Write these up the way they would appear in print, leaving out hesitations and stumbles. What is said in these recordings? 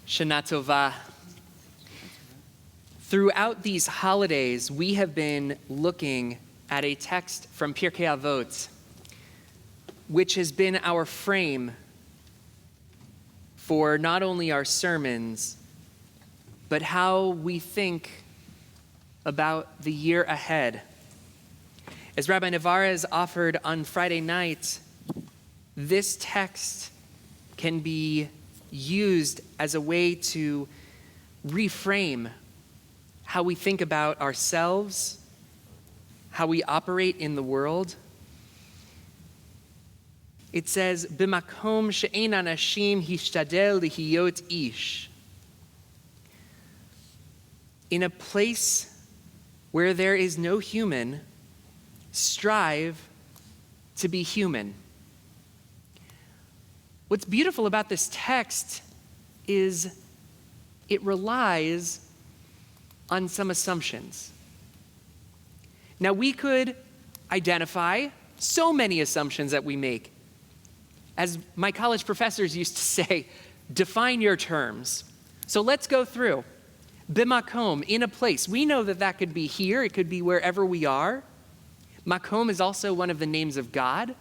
Shana Tova. Throughout these holidays, we have been looking at a text from Pirkei Avot, which has been our frame for not only our sermons, but how we think about the year ahead. As Rabbi Navarez offered on Friday night, this text can be used as a way to reframe how we think about ourselves, how we operate in the world. It says, "B'makom she'ein anashim hishtadel lihiyot ish." In a place where there is no human, strive to be human. What's beautiful about this text is it relies on some assumptions. Now, we could identify so many assumptions that we make. As my college professors used to say, define your terms. So let's go through. B'makom, in a place. We know that that could be here. It could be wherever we are. Makom is also one of the names of God.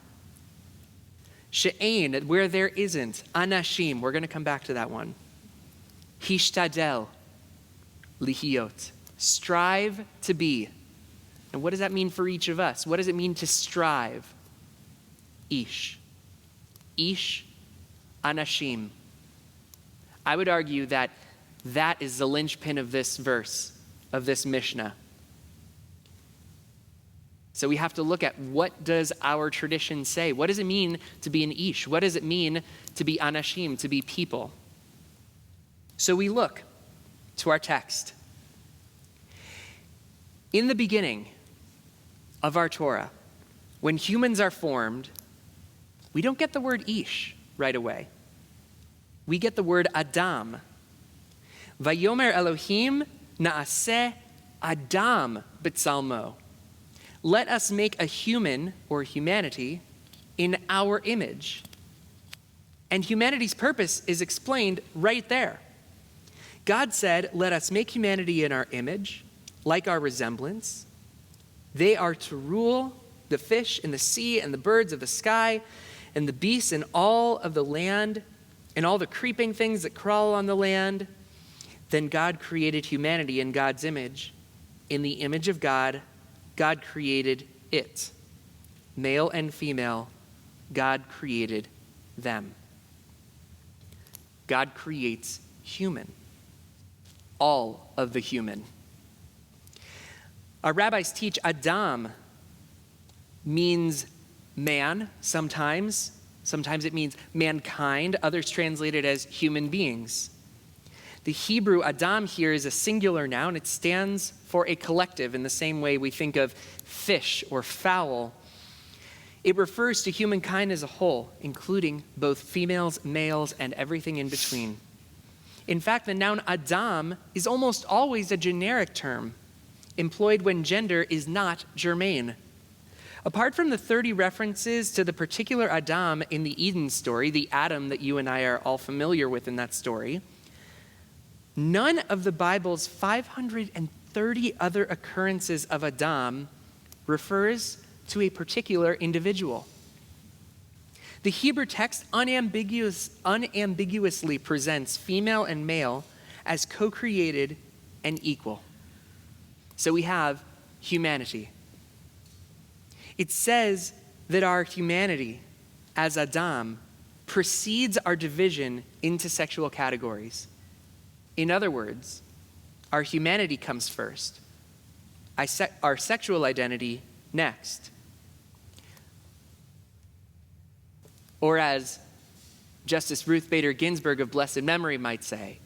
She'ein, where there isn't. Anashim, we're going to come back to that one. Hishtadel, lihiyot, strive to be. And what does that mean for each of us? What does it mean to strive? Ish, anashim. I would argue that that is the linchpin of this verse, of this Mishnah. So we have to look at, what does our tradition say? What does it mean to be an ish? What does it mean to be anashim, to be people? So we look to our text. In the beginning of our Torah, when humans are formed, we don't get the word ish right away. We get the word Adam. Vayomer Elohim naaseh Adam b'tzalmo. Let us make a human, or humanity, in our image. And humanity's purpose is explained right there. God said, let us make humanity in our image, like our resemblance. They are to rule the fish in the sea and the birds of the sky and the beasts and all of the land and all the creeping things that crawl on the land. Then God created humanity in God's image. In the image of God, God created it. Male and female, God created them. God creates human. All of the human. Our rabbis teach Adam means man sometimes. Sometimes it means mankind. Others translate it as human beings. The Hebrew Adam here is a singular noun. It stands for a collective in the same way we think of fish or fowl. It refers to humankind as a whole, including both females, males, and everything in between. In fact, the noun Adam is almost always a generic term, employed when gender is not germane. Apart from the 30 references to the particular Adam in the Eden story, the Adam that you and I are all familiar with in that story, none of the Bible's 530 other occurrences of Adam refers to a particular individual. The Hebrew text unambiguously presents female and male as co-created and equal. So we have humanity. It says that our humanity as Adam precedes our division into sexual categories. In other words, our humanity comes first, our sexual identity next. Or as Justice Ruth Bader Ginsburg of blessed memory might say,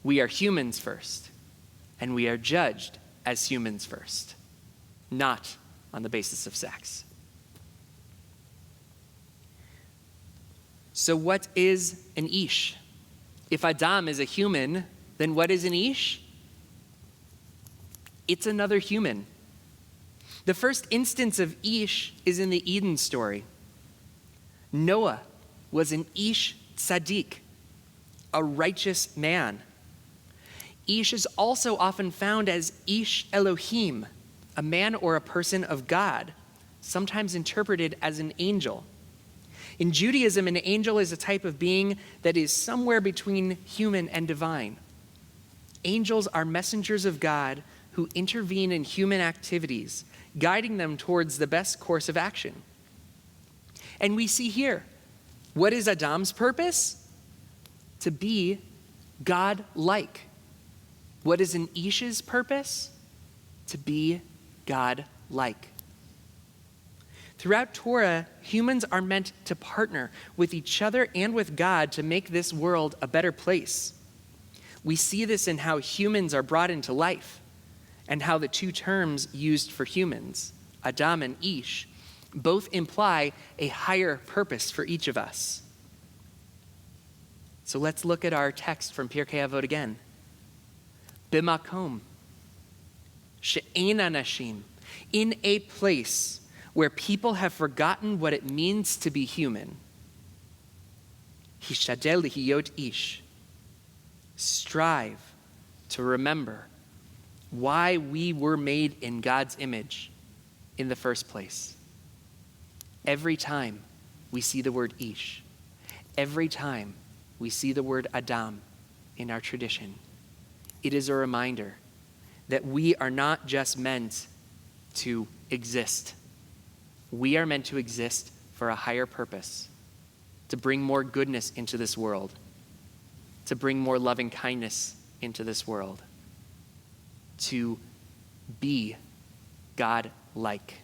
we are humans first, and we are judged as humans first, not on the basis of sex. So what is an ish? If Adam is a human, then what is an ish? It's another human. The first instance of ish is in the Eden story. Noah was an ish tzaddik, a righteous man. Ish is also often found as Ish Elohim, a man or a person of God, sometimes interpreted as an angel. In Judaism, an angel is a type of being that is somewhere between human and divine. Angels are messengers of God who intervene in human activities, guiding them towards the best course of action. And we see here, what is Adam's purpose? To be God-like. What is an Ish's purpose? To be God-like. Throughout Torah, humans are meant to partner with each other and with God to make this world a better place. We see this in how humans are brought into life and how the two terms used for humans, Adam and Ish, both imply a higher purpose for each of us. So let's look at our text from Pirkei Avot again. Bimakom, she'ein anashim, in a place where people have forgotten what it means to be human. Hishadel lihiyot ish. Strive to remember why we were made in God's image in the first place. Every time we see the word ish, every time we see the word Adam in our tradition, it is a reminder that we are not just meant to exist. We are meant to exist for a higher purpose, to bring more goodness into this world, to bring more loving kindness into this world, to be God-like.